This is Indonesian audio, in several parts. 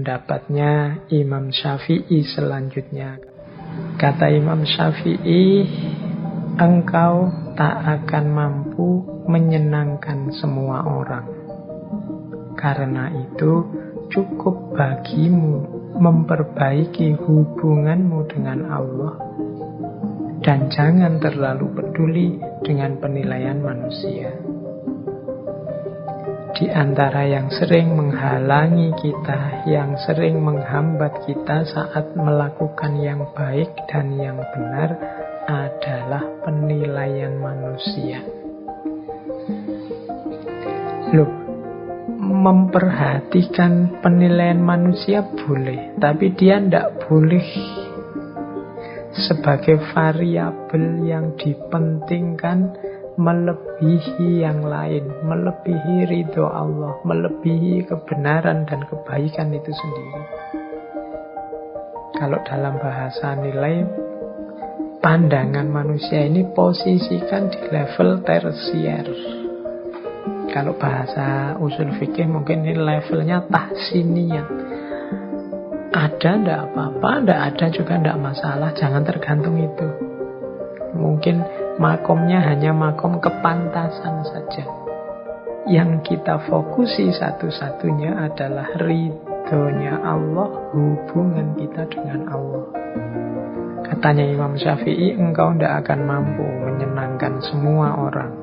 pendapatnya Imam Syafi'i selanjutnya. Kata Imam Syafi'i, engkau tak akan mampu menyenangkan semua orang. Karena itu cukup bagimu memperbaiki hubunganmu dengan Allah dan jangan terlalu peduli dengan penilaian manusia. Di antara yang sering menghalangi kita, yang sering menghambat kita saat melakukan yang baik dan yang benar adalah penilaian manusia. Loh, memperhatikan penilaian manusia boleh, tapi dia tidak boleh sebagai variabel yang dipentingkan melebihi yang lain, melebihi ridho Allah, melebihi kebenaran dan kebaikan itu sendiri. Kalau dalam bahasa nilai, pandangan manusia ini posisikan di level tersier. Kalau bahasa usul fikih mungkin ini levelnya tahsiniyah. Ada ndak apa-apa, ndak ada juga ndak masalah, jangan tergantung itu. Mungkin makomnya hanya makom kepantasan saja. Yang kita fokusi satu-satunya adalah ridhonya Allah, hubungan kita dengan Allah. Katanya Imam Syafi'i, engkau ndak akan mampu menyenangkan semua orang.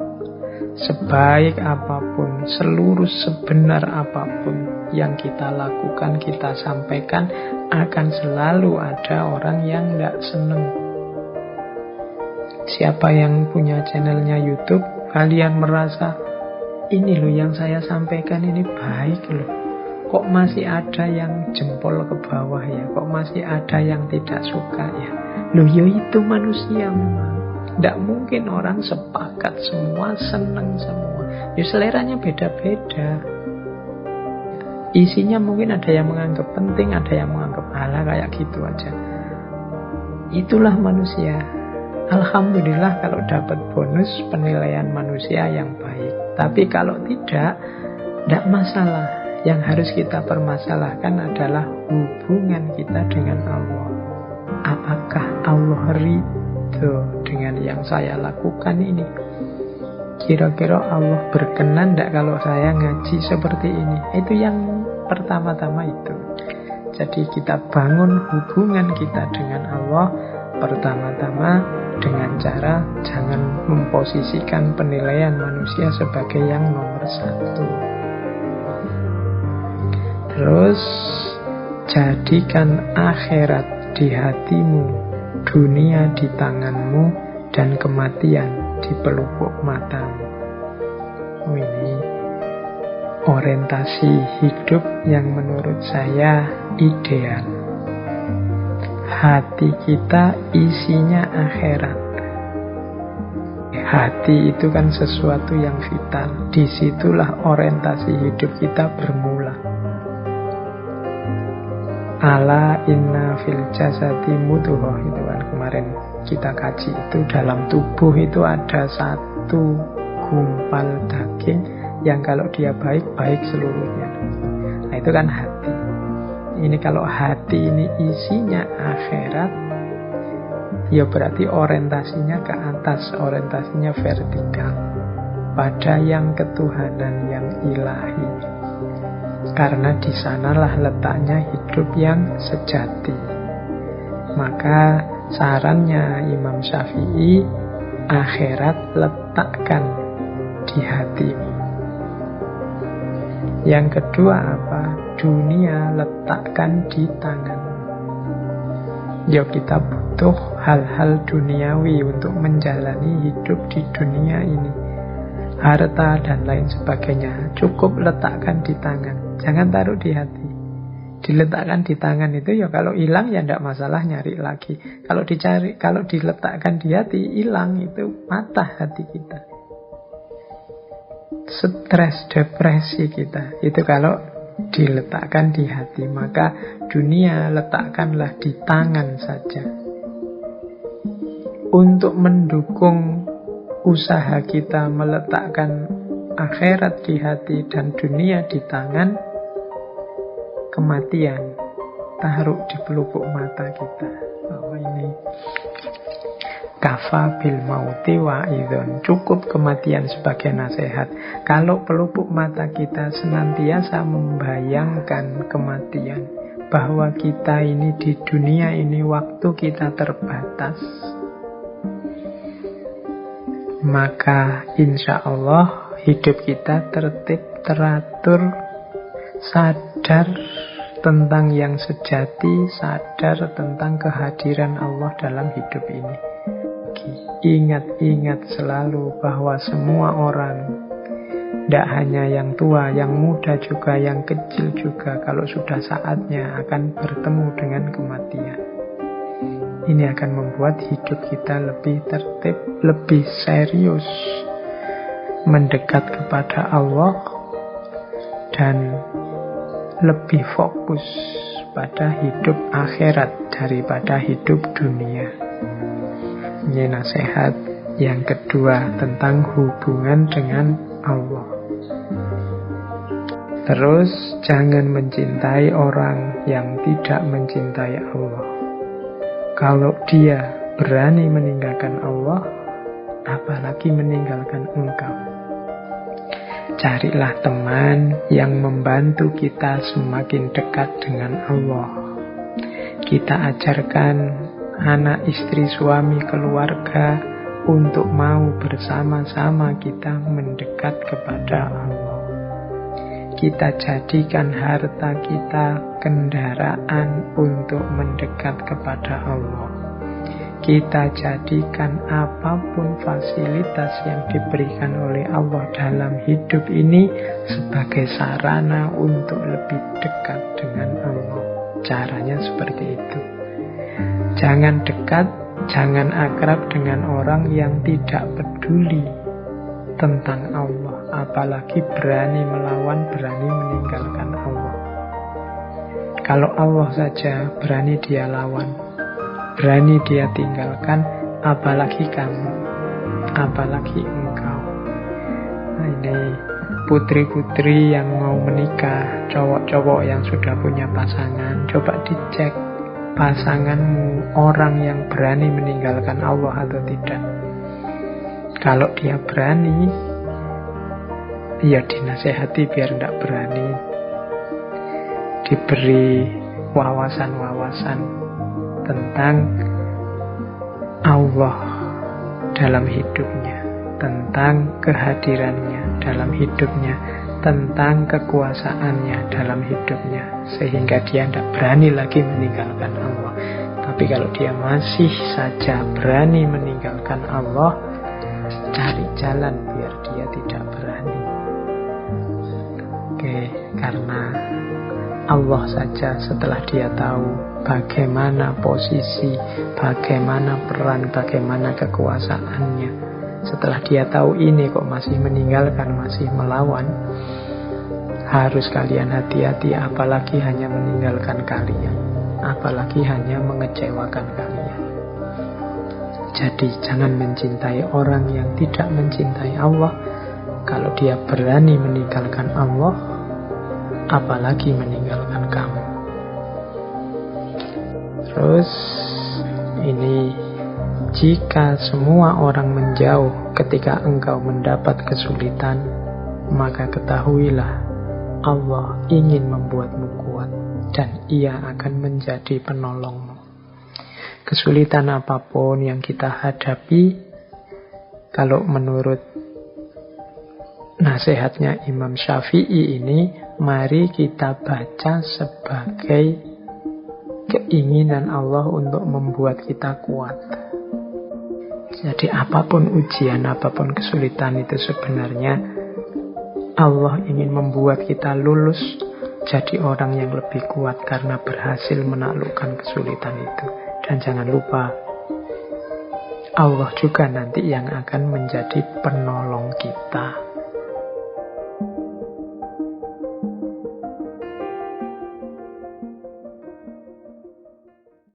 Sebaik apapun, seluruh sebenar apapun yang kita lakukan, kita sampaikan, akan selalu ada orang yang tidak senang. Siapa yang punya channelnya YouTube, kalian merasa, ini loh yang saya sampaikan ini baik loh. Kok masih ada yang jempol ke bawah ya? Kok masih ada yang tidak suka ya? Loh ya itu manusia memang. Tidak mungkin orang sepakat semua, senang semua. Ya seleranya beda-beda. Isinya mungkin ada yang menganggap penting, ada yang menganggap ala kayak gitu aja. Itulah manusia. Alhamdulillah kalau dapat bonus penilaian manusia yang baik. Tapi kalau tidak masalah. Yang harus kita permasalahkan adalah hubungan kita dengan Allah. Apakah Allah ridho dengan yang saya lakukan ini? Kira-kira Allah berkenan tidak kalau saya ngaji seperti ini? Itu yang pertama-tama itu. Jadi kita bangun hubungan kita dengan Allah pertama-tama dengan cara jangan memposisikan penilaian manusia sebagai yang nomor satu. Terus jadikan akhirat di hatimu, dunia di tanganmu, dan kematian di pelupuk matamu. Ini orientasi hidup yang menurut saya ideal. Hati kita isinya akhirat. Hati itu kan sesuatu yang vital. Disitulah orientasi hidup kita bermula. Ala inna fil jasadi mudghah, itu kan kemarin kita kaji, itu dalam tubuh itu ada satu gumpal daging yang kalau dia baik, baik seluruhnya. Nah itu kan hati. Ini kalau hati ini isinya akhirat, ya berarti orientasinya ke atas, orientasinya vertikal, pada yang ketuhanan, yang ilahi. Karena di sanalah letaknya hidup yang sejati. Maka sarannya Imam Syafi'i, akhirat letakkan di hatimu. Yang kedua apa? Dunia letakkan di tanganmu. Ya kita butuh hal-hal duniawi untuk menjalani hidup di dunia ini. Harta dan lain sebagainya cukup letakkan di tangan, jangan taruh di hati. Diletakkan di tangan itu ya kalau hilang ya tidak masalah, nyari lagi. Kalau dicari, kalau diletakkan di hati hilang, itu patah hati kita. Stres, depresi kita itu kalau diletakkan di hati. Maka dunia letakkanlah di tangan saja. Untuk mendukung usaha kita meletakkan akhirat di hati dan dunia di tangan, kematian taruh di pelupuk mata kita. Bahwa ini kafa bil mauti wa'idun, cukup kematian sebagai nasihat. Kalau pelupuk mata kita senantiasa membayangkan kematian, bahwa kita ini di dunia ini waktu kita terbatas, maka insya Allah hidup kita tertib, teratur, sadar tentang yang sejati, sadar tentang kehadiran Allah dalam hidup ini. Ingat-ingat selalu bahwa semua orang, tidak hanya yang tua, yang muda juga, yang kecil juga, kalau sudah saatnya akan bertemu dengan kematian. Ini akan membuat hidup kita lebih tertib, lebih serius, mendekat kepada Allah, dan lebih fokus pada hidup akhirat daripada hidup dunia. Ini nasihat yang kedua tentang hubungan dengan Allah. Terus jangan mencintai orang yang tidak mencintai Allah. Kalau dia berani meninggalkan Allah, apalagi meninggalkan engkau. Carilah teman yang membantu kita semakin dekat dengan Allah. Kita ajarkan anak, istri, suami, keluarga untuk mau bersama-sama kita mendekat kepada Allah. Kita jadikan harta kita kendaraan untuk mendekat kepada Allah. Kita jadikan apapun fasilitas yang diberikan oleh Allah dalam hidup ini sebagai sarana untuk lebih dekat dengan Allah. Caranya seperti itu. Jangan dekat, jangan akrab dengan orang yang tidak peduli tentang Allah, apalagi berani melawan, berani meninggalkan Allah. Kalau Allah saja berani dia lawan, berani dia tinggalkan, apalagi kamu, apalagi engkau. Nah, ini putri-putri yang mau menikah, cowok-cowok yang sudah punya pasangan, coba dicek pasanganmu orang yang berani meninggalkan Allah atau tidak. Kalau dia berani, ya dinasehati biar tidak berani, diberi wawasan-wawasan tentang Allah dalam hidupnya, tentang kehadirannya dalam hidupnya, tentang kekuasaannya dalam hidupnya, sehingga dia tidak berani lagi meninggalkan Allah. Tapi kalau dia masih saja berani meninggalkan Allah, cari jalan biar dia tidak berani. Oke, karena Allah saja setelah dia tahu bagaimana posisi, bagaimana peran, bagaimana kekuasaannya, setelah dia tahu ini kok masih meninggalkan, masih melawan, harus kalian hati-hati, apalagi hanya meninggalkan kalian, apalagi hanya mengecewakan kalian. Jadi jangan mencintai orang yang tidak mencintai Allah. Kalau dia berani meninggalkan Allah, apalagi meninggalkan kamu. Terus ini, jika semua orang menjauh ketika engkau mendapat kesulitan, maka ketahuilah Allah ingin membuatmu kuat dan Ia akan menjadi penolongmu. Kesulitan apapun yang kita hadapi, kalau menurut nasihatnya Imam Syafi'i ini, mari kita baca sebagai keinginan Allah untuk membuat kita kuat. Jadi apapun ujian, apapun kesulitan itu sebenarnya Allah ingin membuat kita lulus jadi orang yang lebih kuat karena berhasil menaklukkan kesulitan itu. Dan jangan lupa, Allah juga nanti yang akan menjadi penolong kita.